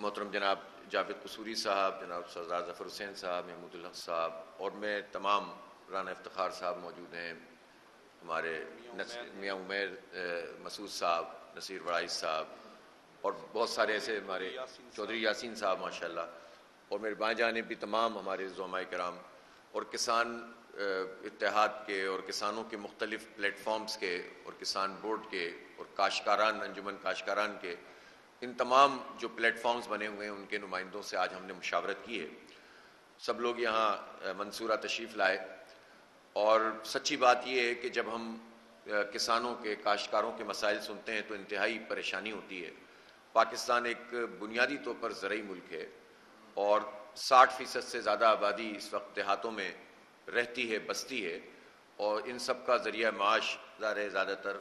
محترم جناب جاوید قصوری صاحب، جناب سردار ظفر حسین صاحب، محمود الحق صاحب اور میں تمام رانا افتخار صاحب موجود ہیں، ہمارے میاں عمیر مسعود صاحب، نصیر وڑائز صاحب اور بہت سارے ایسے ہمارے چودھری یاسین صاحب ماشاءاللہ، اور میرے بائیں جانب بھی تمام ہمارے زعماء کرام اور کسان اتحاد کے اور کسانوں کے مختلف پلیٹ فارمز کے اور کسان بورڈ کے اور کاشتکاران انجمن کاشتکاران کے، ان تمام جو پلیٹ فارمز بنے ہوئے ہیں ان کے نمائندوں سے آج ہم نے مشاورت کی ہے۔ سب لوگ یہاں منصورہ تشریف لائے، اور سچی بات یہ ہے کہ جب ہم کسانوں کے کاشتکاروں کے مسائل سنتے ہیں تو انتہائی پریشانی ہوتی ہے۔ پاکستان ایک بنیادی طور پر زرعی ملک ہے اور 60% سے زیادہ آبادی اس وقت دیہاتوں میں رہتی ہے، بستی ہے، اور ان سب کا ذریعہ معاش زیادہ تر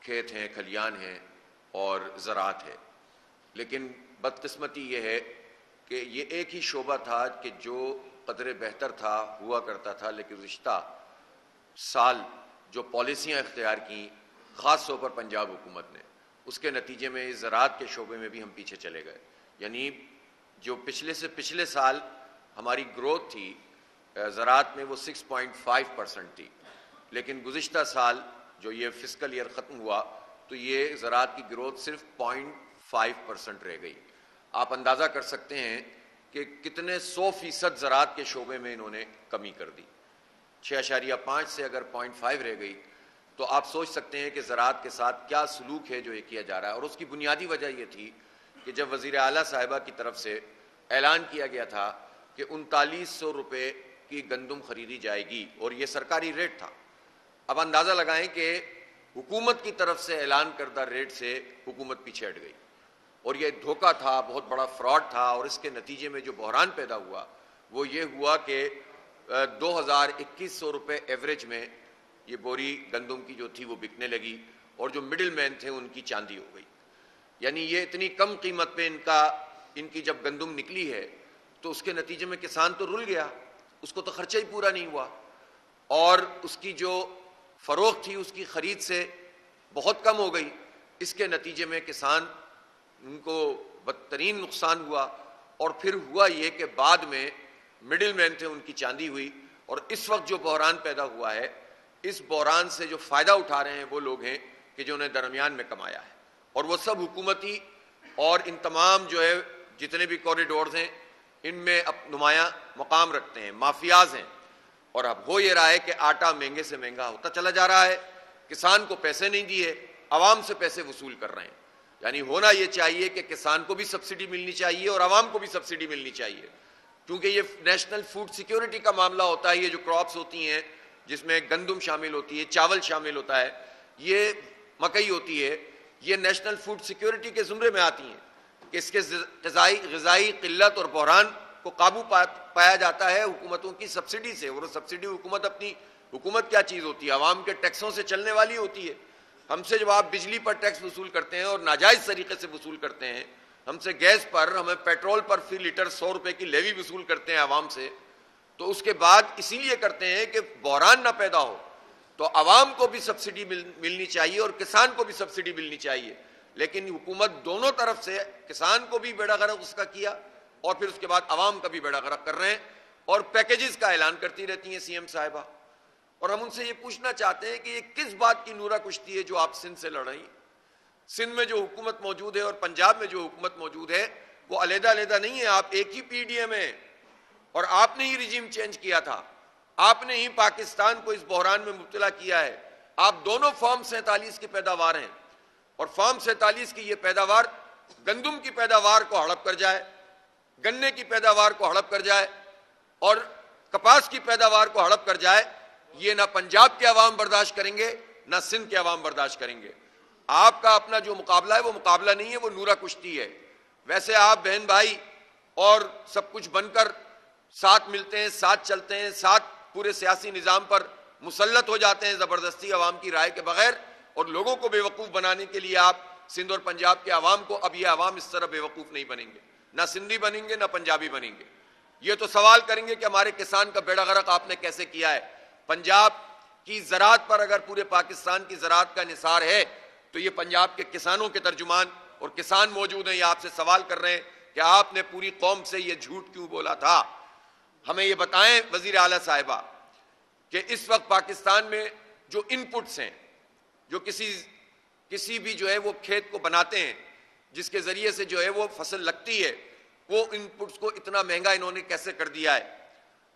کھیت ہیں، کھلیان ہیں اور زراعت ہے۔ لیکن بدقسمتی یہ ہے کہ یہ ایک ہی شعبہ تھا کہ جو قدرے بہتر تھا، ہوا کرتا تھا، لیکن گزشتہ سال جو پالیسیاں اختیار کیں خاص طور پر پنجاب حکومت نے، اس کے نتیجے میں زراعت کے شعبے میں بھی ہم پیچھے چلے گئے۔ یعنی جو پچھلے سے پچھلے سال ہماری گروتھ تھی زراعت میں وہ 6.5% تھی، لیکن گزشتہ سال جو یہ فسکل ایئر ختم ہوا تو یہ زراعت کی گروتھ صرف 0.5% رہ گئی۔ آپ اندازہ کر سکتے ہیں کہ کتنے 100% زراعت کے شعبے میں انہوں نے کمی کر دی۔ 6.5 سے اگر 0.5 رہ گئی تو آپ سوچ سکتے ہیں کہ زراعت کے ساتھ کیا سلوک ہے جو یہ کیا جا رہا ہے۔ اور اس کی بنیادی وجہ یہ تھی کہ جب وزیر اعلیٰ صاحبہ کی طرف سے اعلان کیا گیا تھا کہ 3900 روپے کی گندم خریدی جائے گی اور یہ سرکاری ریٹ تھا، اب اندازہ لگائیں کہ حکومت کی طرف سے اعلان کردہ ریٹ سے حکومت پیچھے ہٹ گئی، اور یہ دھوکہ تھا، بہت بڑا فراڈ تھا، اور اس کے نتیجے میں جو بحران پیدا ہوا وہ یہ ہوا کہ 2100 روپے ایوریج میں یہ بوری گندم کی جو تھی وہ بکنے لگی، اور جو مڈل مین تھے ان کی چاندی ہو گئی۔ یعنی یہ اتنی کم قیمت پہ ان کی جب گندم نکلی ہے تو اس کے نتیجے میں کسان تو رل گیا، اس کو تو خرچہ ہی پورا نہیں ہوا، اور اس کی جو فروخت تھی اس کی خرید سے بہت کم ہو گئی۔ اس کے نتیجے میں کسان ان کو بدترین نقصان ہوا، اور پھر ہوا یہ کہ بعد میں مڈل مین تھے ان کی چاندی ہوئی، اور اس وقت جو بحران پیدا ہوا ہے اس بحران سے جو فائدہ اٹھا رہے ہیں وہ لوگ ہیں کہ جو انہیں درمیان میں کمایا ہے، اور وہ سب حکومتی اور ان تمام جو ہے جتنے بھی کوریڈورز ہیں ان میں نمایاں مقام رکھتے ہیں، مافیاز ہیں۔ اور اب ہو یہ رہا ہے کہ آٹا مہنگے سے مہنگا ہوتا چلا جا رہا ہے، کسان کو پیسے نہیں دیے، عوام سے پیسے وصول کر رہے ہیں۔ یعنی ہونا یہ چاہیے کہ کسان کو بھی سبسڈی ملنی چاہیے اور عوام کو بھی سبسڈی ملنی چاہیے، کیونکہ یہ نیشنل فوڈ سیکیورٹی کا معاملہ ہوتا ہے۔ یہ جو کراپس ہوتی ہیں جس میں گندم شامل ہوتی ہے، چاول شامل ہوتا ہے، یہ مکئی ہوتی ہے، یہ نیشنل فوڈ سیکیورٹی کے زمرے میں آتی ہیں کہ اس کے غذائی قلت اور بحران کو قابو پایا جاتا ہے حکومتوں کی سبسڈی سے، اور سبسڈی حکومت کیا چیز ہوتی ہے؟ عوام کے ٹیکسوں سے چلنے والی ہوتی ہے۔ ہم سے جب آپ بجلی پر ٹیکس وصول کرتے ہیں اور ناجائز طریقے سے وصول کرتے ہیں، ہم سے گیس پر، ہمیں پیٹرول پر فی لیٹر 100 روپے کی لیوی وصول کرتے ہیں عوام سے، تو اس کے بعد اسی لیے کرتے ہیں کہ بحران نہ پیدا ہو، تو عوام کو بھی سبسڈی ملنی چاہیے اور کسان کو بھی سبسڈی ملنی چاہیے۔ لیکن حکومت دونوں طرف سے کسان کو بھی بیڑا غرق اس کا کیا اور پھر اس کے بعد عوام کا بھی بیڑا غرق کر رہے ہیں، اور پیکیجز کا اعلان کرتی رہتی ہیں سی ایم صاحبہ۔ اور ہم ان سے یہ پوچھنا چاہتے ہیں کہ یہ کس بات کی نورہ کشتی ہے جو آپ سندھ سے لڑ رہی ہیں؟ سندھ میں جو حکومت موجود ہے اور پنجاب میں جو حکومت موجود ہے وہ علیحدہ علیحدہ نہیں ہے، آپ ایک ہی پی ڈی ایم ہے، اور آپ نے ہی رجیم چینج کیا تھا، آپ نے ہی پاکستان کو اس بحران میں مبتلا کیا ہے۔ آپ دونوں فارم 47 کی پیداوار ہیں، اور فارم 47 کی یہ پیداوار گندم کی پیداوار کو ہڑپ کر جائے، گنے کی پیداوار کو ہڑپ کر جائے اور کپاس کی پیداوار کو ہڑپ کر جائے، یہ نہ پنجاب کے عوام برداشت کریں گے نہ سندھ کے عوام برداشت کریں گے۔ آپ کا اپنا جو مقابلہ ہے وہ مقابلہ نہیں ہے، وہ نورہ کشتی ہے۔ ویسے آپ بہن بھائی اور سب کچھ بن کر ساتھ ملتے ہیں، ساتھ چلتے ہیں، ساتھ پورے سیاسی نظام پر مسلط ہو جاتے ہیں زبردستی عوام کی رائے کے بغیر، اور لوگوں کو بے وقوف بنانے کے لیے آپ سندھ اور پنجاب کے عوام کو، اب یہ عوام اس طرح بے وقوف نہیں بنیں گے، نہ سندھی بنیں گے نہ پنجابی بنیں گے۔ یہ تو سوال کریں گے کہ ہمارے کسان کا بیڑا غرق آپ نے کیسے کیا ہے۔ پنجاب کی زراعت پر اگر پورے پاکستان کی زراعت کا انحصار ہے تو یہ پنجاب کے کسانوں کے ترجمان اور کسان موجود ہیں، یہ آپ سے سوال کر رہے ہیں کہ آپ نے پوری قوم سے یہ جھوٹ کیوں بولا تھا؟ ہمیں یہ بتائیں وزیر اعلیٰ صاحبہ کہ اس وقت پاکستان میں جو ان پٹس ہیں، جو کسی بھی جو ہے وہ کھیت کو بناتے ہیں، جس کے ذریعے سے جو ہے وہ فصل لگتی ہے، وہ ان پٹس کو اتنا مہنگا انہوں نے کیسے کر دیا ہے؟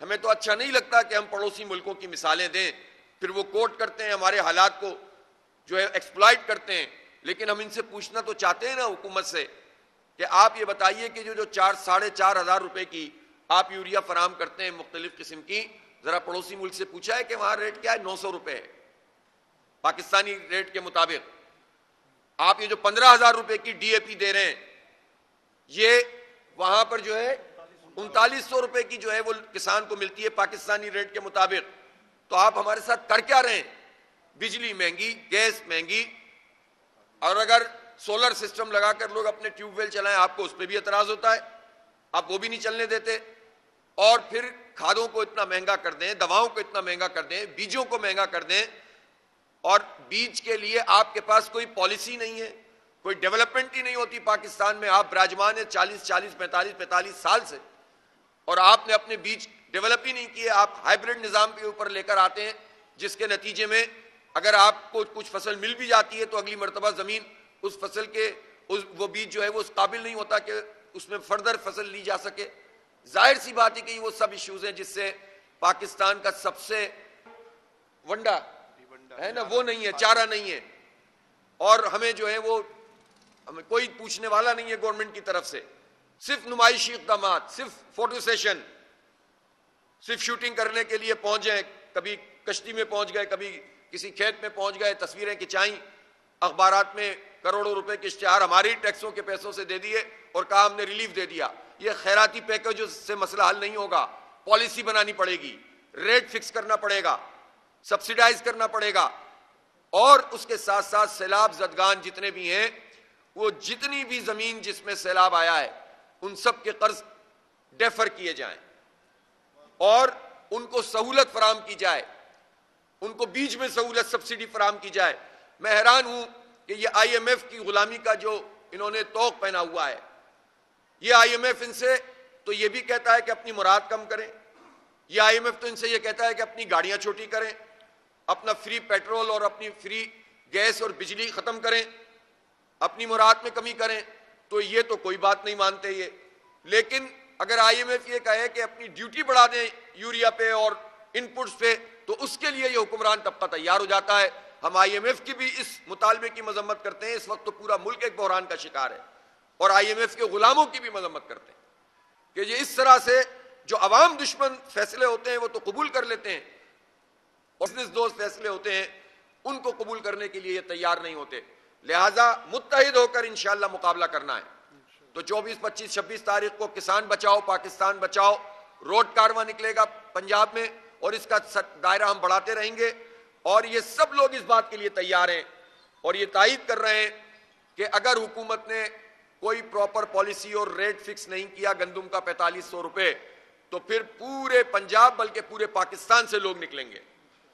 ہمیں تو اچھا نہیں لگتا کہ ہم پڑوسی ملکوں کی مثالیں دیں، پھر وہ کوٹ کرتے ہیں ہمارے حالات کو جو ہے ایکسپلائٹ کرتے ہیں، لیکن ہم ان سے پوچھنا تو چاہتے ہیں نا حکومت سے کہ آپ یہ بتائیے کہ جو 4,500 روپے کی آپ یوریا فراہم کرتے ہیں مختلف قسم کی، ذرا پڑوسی ملک سے پوچھا ہے کہ وہاں ریٹ کیا ہے؟ 900 روپے ہے پاکستانی ریٹ کے مطابق۔ آپ یہ جو 15,000 روپے کی ڈی اے پی دے رہے ہیں، یہ وہاں پر جو ہے 3900 روپے کی جو ہے وہ کسان کو ملتی ہے پاکستانی ریٹ کے مطابق۔ تو آپ ہمارے ساتھ کر کیا رہے ہیں؟ بجلی مہنگی، گیس مہنگی، اور اگر سولر سسٹم لگا کر لوگ اپنے ٹیوب ویل چلائیں آپ کو اس پہ بھی اعتراض ہوتا ہے، آپ وہ بھی نہیں چلنے دیتے، اور پھر کھادوں کو اتنا مہنگا کر دیں، دواؤں کو اتنا مہنگا کر دیں، بیجوں کو مہنگا کر دیں، اور بیج کے لیے آپ کے پاس کوئی پالیسی نہیں ہے، کوئی ڈیولپمنٹ ہی نہیں ہوتی پاکستان میں۔ آپ براجمان ہیں 45 سال سے، اور آپ نے اپنے بیج ڈیولپ ہی نہیں کیے۔ آپ ہائیبرڈ نظام کے اوپر لے کر آتے ہیں، جس کے نتیجے میں اگر آپ کو کچھ فصل مل بھی جاتی ہے تو اگلی مرتبہ زمین اس فصل کے وہ بیج جو ہے وہ اس قابل نہیں ہوتا کہ اس میں فردر فصل لی جا سکے۔ ظاہر سی بات ہے کہ وہ سب ایشوز ہیں جس سے پاکستان کا سب سے ونڈا ہے نا وہ نہیں ہے، چارہ نہیں ہے، اور ہمیں جو ہے وہ ہمیں کوئی پوچھنے والا نہیں ہے گورنمنٹ کی طرف سے، صرف نمائشی اقدامات، صرف فوٹو سیشن، صرف شوٹنگ کرنے کے لیے پہنچ جائیں، کبھی کشتی میں پہنچ گئے، کبھی کسی کھیت میں پہنچ گئے، تصویریں کھچائیں، اخبارات میں کروڑوں روپے کے اشتہار ہماری ٹیکسوں کے پیسوں سے دے دیے اور کہا ہم نے ریلیف دے دیا۔ یہ خیراتی پیکج سے مسئلہ حل نہیں ہوگا، پالیسی بنانی پڑے گی، ریٹ فکس کرنا پڑے گا، سبسیڈائز کرنا پڑے گا، اور اس کے ساتھ ساتھ سیلاب زدگان جتنے بھی ہیں، وہ جتنی بھی زمین جس میں سیلاب آیا ہے ان سب کے قرض ڈیفر کیے جائیں اور ان کو سہولت فراہم کی جائے، ان کو بیج میں سہولت سبسڈی فراہم کی جائے۔ میں حیران ہوں کہ یہ آئی ایم ایف کی غلامی کا جو انہوں نے طوق پہنا ہوا ہے، یہ آئی ایم ایف ان سے تو یہ بھی کہتا ہے کہ اپنی مراد کم کریں، یہ آئی ایم ایف تو ان سے یہ کہتا ہے کہ اپنی گاڑیاں چھوٹی کریں، اپنا فری پیٹرول اور اپنی فری گیس اور بجلی ختم کریں، اپنی مراد میں کمی کریں، تو یہ تو کوئی بات نہیں مانتے یہ۔ لیکن اگر آئی ایم ایف یہ کہے کہ اپنی ڈیوٹی بڑھا دیں یوریا پہ اور ان پٹس پہ، تو اس کے لیے یہ حکمران طبقہ تیار ہو جاتا ہے۔ ہم آئی ایم ایف کی بھی اس مطالبے کی مذمت کرتے ہیں، اس وقت تو پورا ملک ایک بحران کا شکار ہے، اور آئی ایم ایف کے غلاموں کی بھی مذمت کرتے ہیں کہ یہ اس طرح سے جو عوام دشمن فیصلے ہوتے ہیں وہ تو قبول کر لیتے ہیں، اور بزنس دوست فیصلے ہوتے ہیں ان کو قبول کرنے کے لیے یہ تیار نہیں ہوتے۔ لہٰذا متحد ہو کر انشاءاللہ مقابلہ کرنا ہے۔ تو 24، 25، 26 تاریخ کو کسان بچاؤ پاکستان بچاؤ روڈ کارواں نکلے گا پنجاب میں، اور اس کا دائرہ ہم بڑھاتے رہیں گے، اور یہ سب لوگ اس بات کے لیے تیار ہیں اور یہ تائید کر رہے ہیں کہ اگر حکومت نے کوئی پراپر پالیسی اور ریٹ فکس نہیں کیا گندم کا 4500 روپے، تو پھر پورے پنجاب بلکہ پورے پاکستان سے لوگ نکلیں گے۔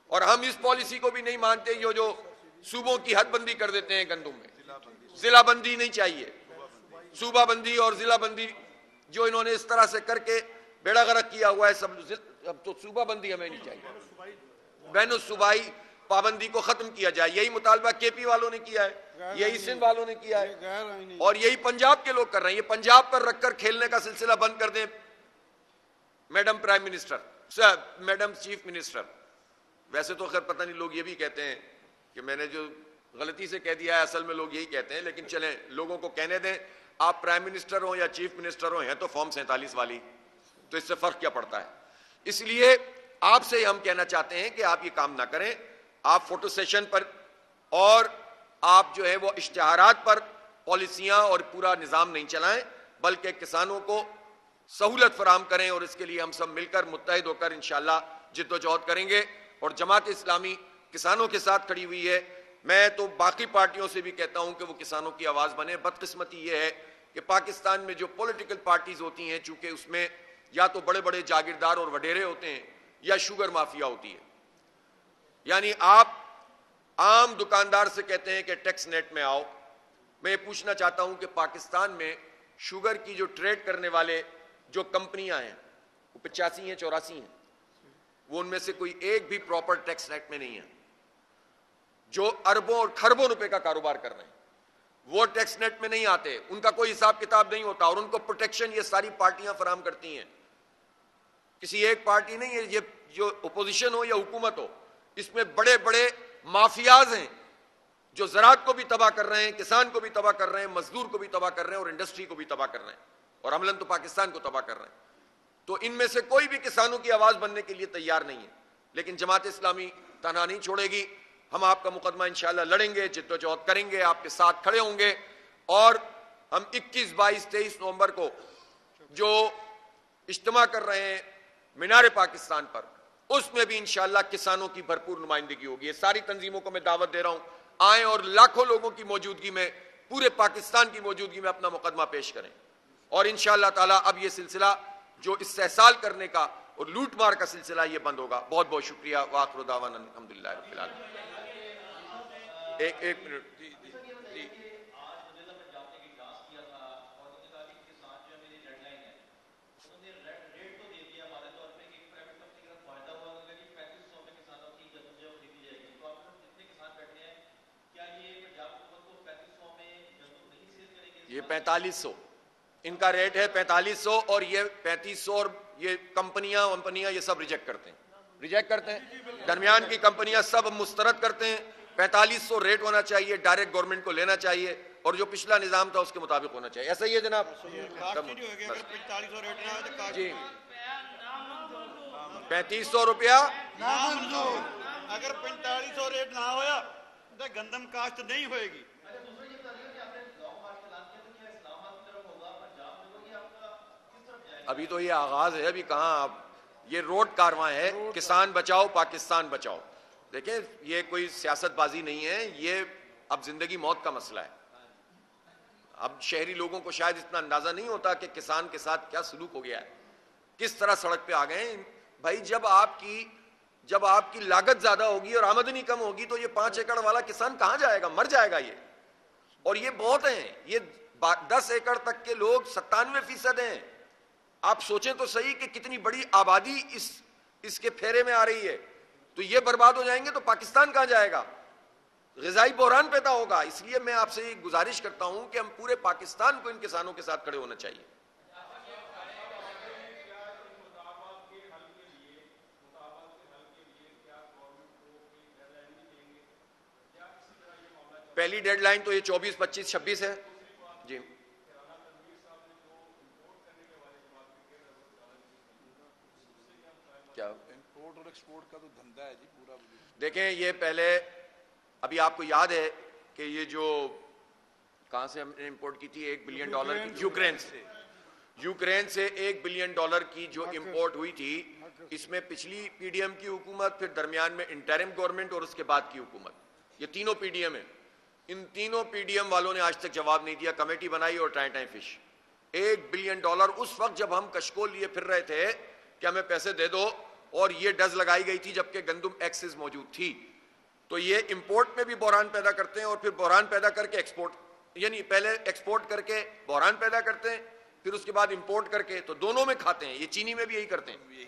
اور ہم اس پالیسی کو بھی نہیں مانتے یہ جو صوبوں کی حد بندی کر دیتے ہیں گندم میں، ضلع بندی نہیں چاہیے، صوبہ بندی اور ضلع بندی جو انہوں نے اس طرح سے کر کے بیڑا غرق کیا ہوا ہے سب، اب تو صوبہ بندی ہمیں نہیں چاہیے، بین الصوبائی پابندی کو ختم کیا جائے۔ یہی مطالبہ کے پی والوں نے کیا ہے، یہی سندھ والوں نے کیا ہے، اور یہی پنجاب کے لوگ کر رہے ہیں۔ یہ پنجاب پر رکھ کر کھیلنے کا سلسلہ بند کر دیں madam prime minister, madam chief minister. ویسے تو خیر پتہ نہیں لوگ یہ بھی کہتے ہیں کہ میں نے جو غلطی سے کہہ دیا ہے، اصل میں لوگ یہی کہتے ہیں، لیکن چلیں لوگوں کو کہنے دیں، آپ پرائم منسٹر ہوں یا چیف منسٹر ہوں، ہیں تو فارم 47 والی، تو اس سے فرق کیا پڑتا ہے؟ اس لیے آپ سے ہم کہنا چاہتے ہیں کہ آپ یہ کام نہ کریں، آپ فوٹو سیشن پر اور آپ جو ہے وہ اشتہارات پر پالیسیاں اور پورا نظام نہیں چلائیں، بلکہ کسانوں کو سہولت فراہم کریں، اور اس کے لیے ہم سب مل کر متحد ہو کر انشاءاللہ جد و جہد کریں گے۔ اور جماعت اسلامی کسانوں کے ساتھ کھڑی ہوئی ہے۔ میں تو باقی پارٹیوں سے بھی کہتا ہوں کہ وہ کسانوں کی آواز بنے۔ بدقسمتی یہ ہے کہ پاکستان میں جو پولیٹیکل پارٹیز ہوتی ہیں، چونکہ اس میں یا تو بڑے بڑے جاگیردار اور وڈیرے ہوتے ہیں یا شوگر مافیا ہوتی ہے، یعنی آپ عام دکاندار سے کہتے ہیں کہ ٹیکس نیٹ میں آؤ، میں یہ پوچھنا چاہتا ہوں کہ پاکستان میں شوگر کی جو ٹریڈ کرنے والے جو کمپنیاں ہیں وہ 85 ہیں 84 ہیں, وہ ان میں سے کوئی ایک بھی پراپر ٹیکس نیٹ میں نہیں ہے. جو اربوں اور کھربوں روپے کا کاروبار کر رہے ہیں وہ ٹیکس نیٹ میں نہیں آتے, ان کا کوئی حساب کتاب نہیں ہوتا, اور ان کو پروٹیکشن یہ ساری پارٹیاں فراہم کرتی ہیں. کسی ایک پارٹی نہیں ہے, یہ جو اپوزیشن ہو یا حکومت ہو, اس میں بڑے بڑے مافیاز ہیں جو زراعت کو بھی تباہ کر رہے ہیں, کسان کو بھی تباہ کر رہے ہیں, مزدور کو بھی تباہ کر رہے ہیں, اور انڈسٹری کو بھی تباہ کر رہے ہیں, اور عملاً تو پاکستان کو تباہ کر رہے ہیں. تو ان میں سے کوئی بھی کسانوں کی آواز بننے کے لیے تیار نہیں ہے. لیکن جماعت اسلامی تنہا نہیں چھوڑے گی, ہم آپ کا مقدمہ انشاءاللہ لڑیں گے, جدوجہد کریں گے, آپ کے ساتھ کھڑے ہوں گے. اور ہم 21, 22, 23 نومبر کو جو اجتماع کر رہے ہیں مینار پاکستان پر, اس میں بھی انشاءاللہ کسانوں کی بھرپور نمائندگی ہوگی. یہ ساری تنظیموں کو میں دعوت دے رہا ہوں, آئیں اور لاکھوں لوگوں کی موجودگی میں, پورے پاکستان کی موجودگی میں اپنا مقدمہ پیش کریں. اور انشاءاللہ تعالی اب یہ سلسلہ جو استحصال کرنے کا اور لوٹ مار کا سلسلہ یہ بند ہوگا. بہت بہت شکریہ. وآخر دعوانا الحمدللہ رب العالمین. ایک منٹ. یہ 4500 ان کا ریٹ ہے, 4500, اور یہ 3500, اور یہ کمپنیاں یہ سب ریجیکٹ کرتے ہیں, درمیان کی کمپنیاں سب مسترد کرتے ہیں. 4500 ریٹ ہونا چاہیے, ڈائریکٹ گورنمنٹ کو لینا چاہیے, اور جو پچھلا نظام تھا اس کے مطابق ہونا چاہیے. ایسا ہی ہے جناب. جی 3500 روپیہ اگر 4500 ریٹ نہ ہویا تو گندم کاشت نہیں ہوئے گی. ابھی تو یہ آغاز ہے, ابھی کہاں. اب یہ روڈ کارواں ہے, کسان بچاؤ پاکستان بچاؤ. دیکھیں یہ کوئی سیاست بازی نہیں ہے, یہ اب زندگی موت کا مسئلہ ہے. اب شہری لوگوں کو شاید اتنا اندازہ نہیں ہوتا کہ کسان کے ساتھ کیا سلوک ہو گیا ہے, کس طرح سڑک پہ آ گئے ہیں. بھائی جب آپ کی لاگت زیادہ ہوگی اور آمدنی کم ہوگی تو یہ 5 ایکڑ والا کسان کہاں جائے گا, مر جائے گا یہ. اور یہ بہت ہیں, یہ 10 ایکڑ تک کے لوگ 97% ہیں. آپ سوچیں تو صحیح کہ کتنی بڑی آبادی اس کے پھیرے میں آ رہی ہے. تو یہ برباد ہو جائیں گے تو پاکستان کہاں جائے گا, غذائی بحران پیدا ہوگا. اس لیے میں آپ سے یہ گزارش کرتا ہوں کہ ہم پورے پاکستان کو ان کسانوں کے ساتھ کھڑے ہونا چاہیے. پہلی ڈیڈ لائن تو یہ 24, 25, 26 ہے. جی کیا امپورٹ اور ایکسپورٹ کا تو دھندا ہے جی پورا. دیکھیں یہ پہلے, ابھی آپ کو یاد ہے کہ یہ جو کہاں سے ہم نے امپورٹ کی تھی $1 بلین کی, یوکرین سے $1 بلین کی جو امپورٹ ہوئی تھی, اس میں پچھلی پی ڈی ایم کی حکومت, پھر درمیان میں انٹرم گورنمنٹ, اور اس کے بعد کی حکومت, یہ تینوں پی ڈی ایم ہیں. ان تینوں پی ڈی ایم والوں نے آج تک جواب نہیں دیا. کمیٹی بنائی اور ٹائیں فش. $1 بلین اس وقت جب ہم کشکول لیے پھر رہے تھے کہ ہمیں پیسے دے دو, اور یہ ڈز لگائی گئی تھی جبکہ گندم ایکسس موجود تھی. تو یہ امپورٹ میں بھی بحران پیدا کرتے ہیں, اور پھر بحران پیدا کر کے ایکسپورٹ, یعنی پہلے ایکسپورٹ کر کے بحران پیدا کرتے ہیں, پھر اس کے بعد امپورٹ کر کے, تو دونوں میں کھاتے ہیں. یہ چینی میں بھی یہی کرتے ہیں.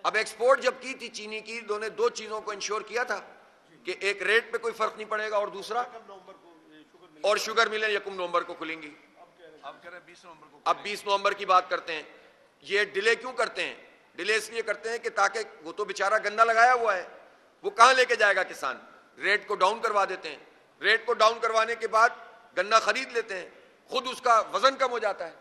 اب ایکسپورٹ جب کی تھی چینی کی, انہوں نے 2 چیزوں کو انشور کیا تھا کہ ایک ریٹ پہ کوئی فرق نہیں پڑے گا, اور دوسرا, اور شوگر ملیں 1 نومبر کو کھلیں گی. اب 20 نومبر کی بات کرتے ہیں. یہ ڈیلے کیوں کرتے ہیں؟ ڈیلے اس لیے کرتے ہیں کہ تاکہ وہ تو بیچارہ گندہ لگایا ہوا ہے, وہ کہاں لے کے جائے گا کسان. ریٹ کو ڈاؤن کروا دیتے ہیں. ریٹ کو ڈاؤن کروانے کے بعد گنا خرید لیتے ہیں, خود اس کا وزن کم ہو جاتا ہے.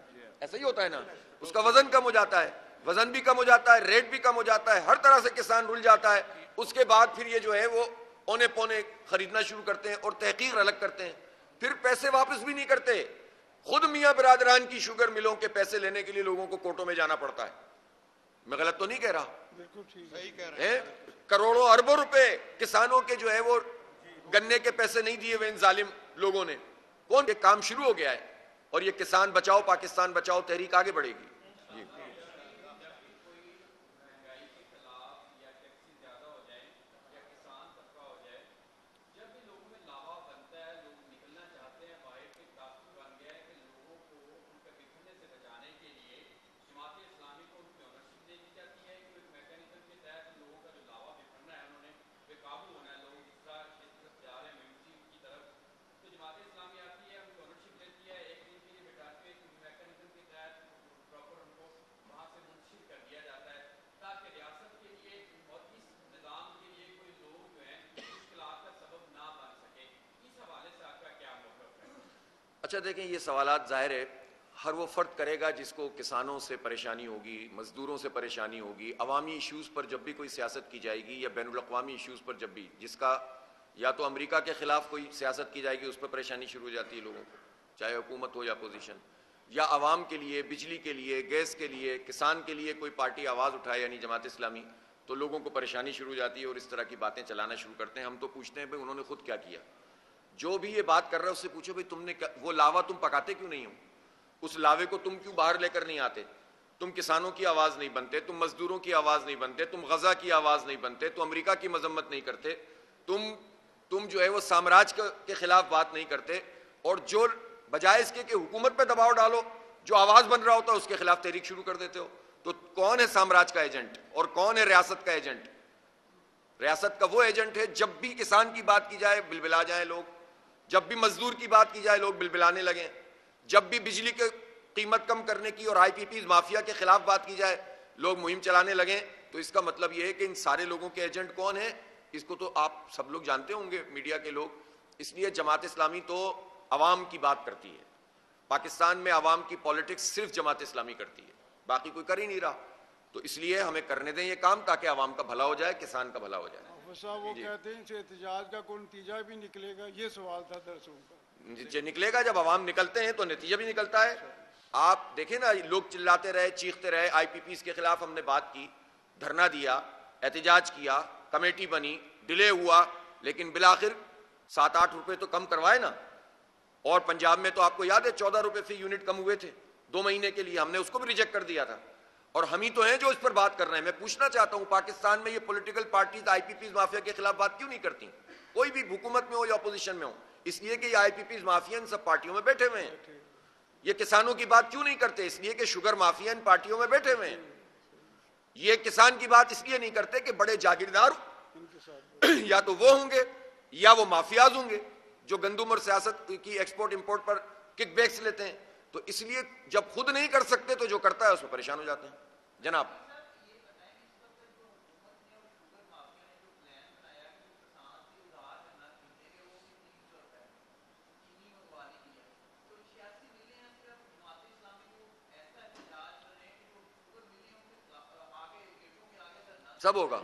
ایسا ہی ہوتا ہے نا, اس کا وزن کم ہو جاتا ہے, وزن بھی کم ہو جاتا ہے, ریٹ بھی کم ہو جاتا ہے, ہر طرح سے کسان رل جاتا ہے. اس کے بعد پھر یہ جو ہے وہ اونے پونے خریدنا شروع کرتے ہیں اور تحقیر الگ کرتے ہیں. پھر پیسے واپس بھی نہیں کرتے. خود میاں برادران کی شوگر ملوں کے پیسے لینے کے لیے لوگوں کو کورٹوں میں جانا پڑتا ہے. میں غلط تو نہیں کہہ رہا؟ بالکل صحیح کہہ رہے ہیں. کروڑوں اربوں روپے کسانوں کے جو ہے وہ گنے کے پیسے نہیں دیے ہوئے ان ظالم لوگوں نے. کون؟ یہ کام شروع ہو گیا ہے, اور یہ کسان بچاؤ پاکستان بچاؤ تحریک آگے بڑھے گی. جی اچھا دیکھیں یہ سوالات ظاہر ہے ہر وہ فرد کرے گا جس کو کسانوں سے پریشانی ہوگی, مزدوروں سے پریشانی ہوگی, عوامی ایشوز پر جب بھی کوئی سیاست کی جائے گی یا بین الاقوامی ایشوز پر جب بھی, جس کا یا تو امریکہ کے خلاف کوئی سیاست کی جائے گی اس پر پریشانی شروع ہو جاتی ہے لوگوں کو, چاہے حکومت ہو یا اپوزیشن, یا عوام کے لیے, بجلی کے لیے, گیس کے لیے, کسان کے لیے کوئی پارٹی آواز اٹھائے یعنی جماعت اسلامی, تو لوگوں کو پریشانی شروع ہو جاتی ہے اور اس طرح کی باتیں چلانا شروع کرتے ہیں. ہم تو پوچھتے ہیں بھائی انہوں نے خود کیا کیا؟ جو بھی یہ بات کر رہا ہے اس سے پوچھو بھائی تم نے وہ لاوا تم پکاتے کیوں نہیں ہو؟ اس لاوے کو تم کیوں باہر لے کر نہیں آتے؟ تم کسانوں کی آواز نہیں بنتے, تم مزدوروں کی آواز نہیں بنتے, تم غزہ کی آواز نہیں بنتے, تم امریکہ کی مذمت نہیں کرتے, تم جو ہے وہ سامراج کے خلاف بات نہیں کرتے, اور جو بجائے اس کے کہ حکومت پہ دباؤ ڈالو, جو آواز بن رہا ہوتا ہے اس کے خلاف تحریک شروع کر دیتے ہو. تو کون ہے سامراج کا ایجنٹ اور کون ہے ریاست کا ایجنٹ؟ ریاست کا وہ ایجنٹ ہے جب بھی کسان کی بات کی جائے بلبلا جائیں لوگ, جب بھی مزدور کی بات کی جائے لوگ بلبلانے لگیں, جب بھی بجلی کے قیمت کم کرنے کی اور آئی پی پیز مافیا کے خلاف بات کی جائے لوگ مہم چلانے لگیں. تو اس کا مطلب یہ ہے کہ ان سارے لوگوں کے ایجنٹ کون ہیں اس کو تو آپ سب لوگ جانتے ہوں گے, میڈیا کے لوگ. اس لیے جماعت اسلامی تو عوام کی بات کرتی ہے. پاکستان میں عوام کی پالیٹکس صرف جماعت اسلامی کرتی ہے, باقی کوئی کر ہی نہیں رہا. تو اس لیے ہمیں کرنے دیں یہ کام تاکہ عوام کا بھلا ہو جائے, کسان کا بھلا ہو جائے. صاحب وہ کہتے ہیں کہ احتجاج کا کوئی نتیجہ بھی نکلے گا, یہ سوال تھا درسوں کا. نکلے گا, جب عوام نکلتے ہیں تو نتیجہ بھی نکلتا ہے. آپ دیکھیں نا, لوگ چلاتے رہے, چیختے رہے, آئی پی پیز کے خلاف ہم نے بات کی, دھرنا دیا, احتجاج کیا, کمیٹی بنی, ڈیلے ہوا, لیکن بالآخر 7-8 روپے تو کم کروائے نا. اور پنجاب میں تو آپ کو یاد ہے 14 روپے فی یونٹ کم ہوئے تھے 2 مہینے کے لیے, ہم نے اس کو بھی ریجیکٹ کر دیا تھا. اور ہم ہی تو ہیں جو اس پر بات کر رہے ہیں. میں پوچھنا چاہتا ہوں پاکستان میں یہ political parties I P Ps mafia کے خلاف بات کیوں نہیں کرتی, کوئی بھی حکومت میں ہو یا اپوزیشن میں ہو؟ اس لیے کہ یہ آئی پی پیز مافیا ان سب پارٹیوں میں بیٹھے ہوئے ہیں. یہ کسانوں کی بات کیوں نہیں کرتے؟ اس لیے کہ شوگر مافیا ان پارٹیوں میں بیٹھے ہوئے ہیں. یہ کسان کی بات اس لیے نہیں کرتے کہ بڑے جاگیردار یا تو وہ ہوں گے یا وہ مافیاز ہوں گے جو گندم اور سیاست کی ایکسپورٹ امپورٹ پر کک بیکس لیتے ہیں. تو اس لیے جب خود نہیں کر سکتے تو جو کرتا ہے اس میں پریشان ہو جاتے ہیں. جناب سب ہوگا.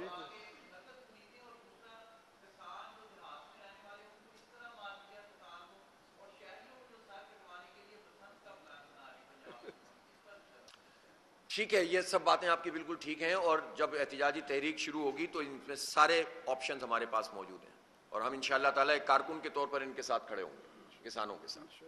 ٹھیک ہے, یہ سب باتیں آپ کی بالکل ٹھیک ہیں, اور جب احتجاجی تحریک شروع ہوگی تو ان میں سارے آپشنز ہمارے پاس موجود ہیں, اور ہم انشاءاللہ تعالیٰ ایک کارکن کے طور پر ان کے ساتھ کھڑے ہوں گے, کسانوں کے ساتھ.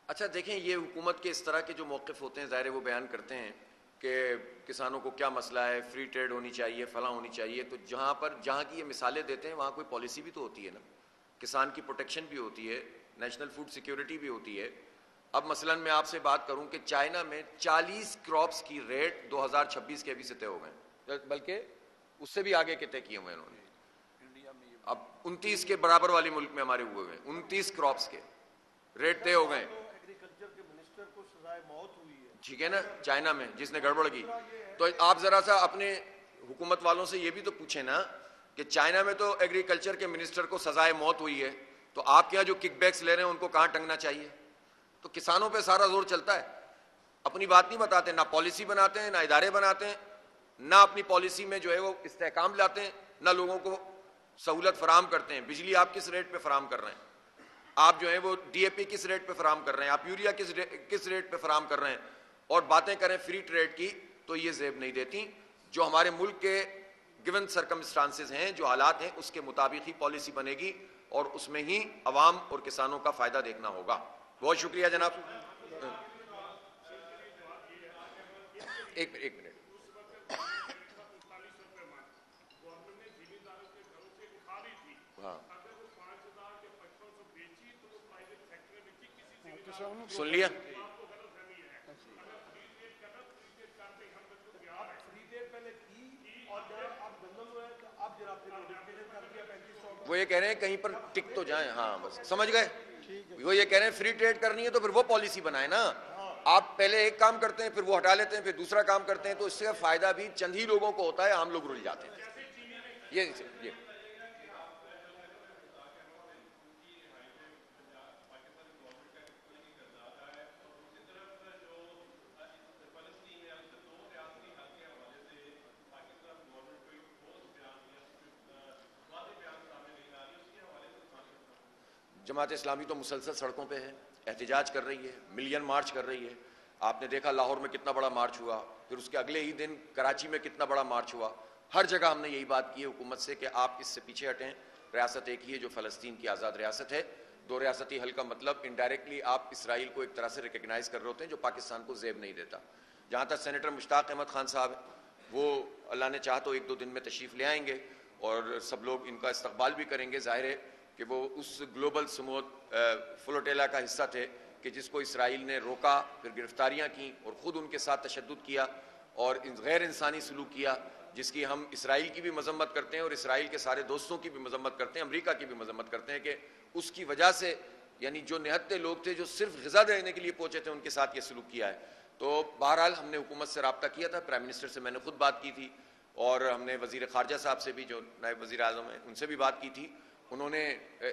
اچھا دیکھیں, یہ حکومت کے اس طرح کے جو موقف ہوتے ہیں ظاہر ہے وہ بیان کرتے ہیں کہ کسانوں کو کیا مسئلہ ہے, فری ٹریڈ ہونی چاہیے, فلاں ہونی چاہیے. تو جہاں کی یہ مثالیں دیتے ہیں وہاں کوئی پالیسی بھی تو ہوتی ہے نا, کسان کی پروٹیکشن بھی ہوتی ہے, نیشنل فوڈ سیکیورٹی بھی ہوتی ہے. اب مثلاً میں آپ سے بات کروں کہ چائنا میں 40 کراپس کی ریٹ 2026 کے ابھی سے طے ہو گئے, بلکہ اس سے بھی آگے کے طے کیے ہوئے انہوں نے. اب 29 کے برابر والی ملک میں ہمارے ہوئے ہوئے 29 کراپس کے ریٹ طے ہو گئے. ٹھیک ہے نا, چائنا میں جس نے گڑبڑ کی. تو آپ ذرا سا اپنے حکومت والوں سے یہ بھی تو پوچھیں نا کہ چائنا میں تو ایگریکلچر کے منسٹر کو سزائے موت ہوئی ہے, تو آپ کیا جو کک بیکس لے رہے ہیں ان کو کہاں ٹنگنا چاہیے؟ تو کسانوں پہ سارا زور چلتا ہے, اپنی بات نہیں بتاتے, نہ پالیسی بناتے ہیں, نہ ادارے بناتے ہیں, نہ اپنی پالیسی میں جو ہے وہ استحکام لاتے ہیں, نہ لوگوں کو سہولت فراہم کرتے ہیں. بجلی آپ کس ریٹ پہ فراہم کر رہے ہیں؟ آپ جو ہے وہ ڈی اے پی کس ریٹ پہ فراہم کر رہے ہیں؟ آپ یوریا کس ریٹ پہ فراہم کر رہے ہیں؟ اور باتیں کریں فری ٹریڈ کی, تو یہ زیب نہیں دیتی. جو ہمارے ملک کے گیون سرکمسٹانسز ہیں, جو حالات ہیں, اس کے مطابق ہی پالیسی بنے گی اور اس میں ہی عوام اور کسانوں کا فائدہ دیکھنا ہوگا. بہت شکریہ جناب. ایک منٹ. ہاں سن لیا. وہ یہ کہہ رہے ہیں کہیں پر ٹک تو جائیں. ہاں بس سمجھ گئے. وہ یہ کہہ رہے ہیں فری ٹریڈ کرنی ہے تو پھر وہ پالیسی بنائے نا. آپ پہلے ایک کام کرتے ہیں, پھر وہ ہٹا لیتے ہیں, پھر دوسرا کام کرتے ہیں, تو اس سے فائدہ بھی چند ہی لوگوں کو ہوتا ہے, عام لوگ رل جاتے ہیں. یہ جماعت اسلامی تو مسلسل سڑکوں پہ ہے, احتجاج کر رہی ہے, ملین مارچ کر رہی ہے. آپ نے دیکھا لاہور میں کتنا بڑا مارچ ہوا, پھر اس کے اگلے ہی دن کراچی میں کتنا بڑا مارچ ہوا. ہر جگہ ہم نے یہی بات کی ہے حکومت سے کہ آپ اس سے پیچھے ہٹیں. ریاست ایک ہی ہے جو فلسطین کی آزاد ریاست ہے. دو ریاستی حل کا مطلب انڈائریکٹلی آپ اسرائیل کو ایک طرح سے ریکگنائز کر رہے ہوتے ہیں, جو پاکستان کو زیب نہیں دیتا. جہاں تک سینیٹر مشتاق احمد خان صاحب ہیں, وہ اللہ نے چاہا تو ایک دو دن میں تشریف لے آئیں گے اور سب لوگ ان کا استقبال بھی کریں گے. ظاہر ہے کہ وہ اس گلوبل سموتھ فلوٹیلا کا حصہ تھے کہ جس کو اسرائیل نے روکا, پھر گرفتاریاں کی اور خود ان کے ساتھ تشدد کیا اور غیر انسانی سلوک کیا, جس کی ہم اسرائیل کی بھی مذمت کرتے ہیں اور اسرائیل کے سارے دوستوں کی بھی مذمت کرتے ہیں, امریکہ کی بھی مذمت کرتے ہیں کہ اس کی وجہ سے یعنی جو نہتے لوگ تھے جو صرف غذا دینے کے لیے پہنچے تھے, ان کے ساتھ یہ سلوک کیا ہے. تو بہرحال ہم نے حکومت سے رابطہ کیا تھا, پرائم منسٹر سے میں نے خود بات کی تھی اور ہم نے وزیر خارجہ صاحب سے بھی, جو نائب وزیر اعظم ہیں, ان سے بھی بات کی تھی. انہوں نے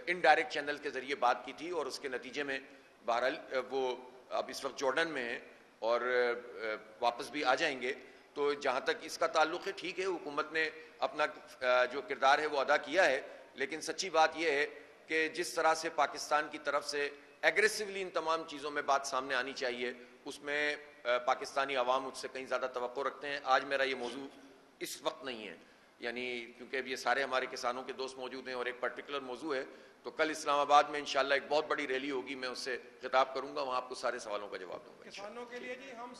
انڈائریکٹ چینل کے ذریعے بات کی تھی اور اس کے نتیجے میں بہرحال وہ اب اس وقت جارڈن میں ہیں اور واپس بھی آ جائیں گے. تو جہاں تک اس کا تعلق ہے, ٹھیک ہے, حکومت نے اپنا جو کردار ہے وہ ادا کیا ہے, لیکن سچی بات یہ ہے کہ جس طرح سے پاکستان کی طرف سے ایگریسولی ان تمام چیزوں میں بات سامنے آنی چاہیے, اس میں پاکستانی عوام مجھ سے کہیں زیادہ توقع رکھتے ہیں. آج میرا یہ موضوع اس وقت نہیں ہے, یعنی کیونکہ اب یہ سارے ہمارے کسانوں کے دوست موجود ہیں اور ایک پرٹیکولر موضوع ہے. تو کل اسلام آباد میں انشاءاللہ ایک بہت بڑی ریلی ہوگی, میں اس سے خطاب کروں گا, وہاں آپ کو سارے سوالوں کا جواب دوں گا. کسانوں کے لیے جی ہم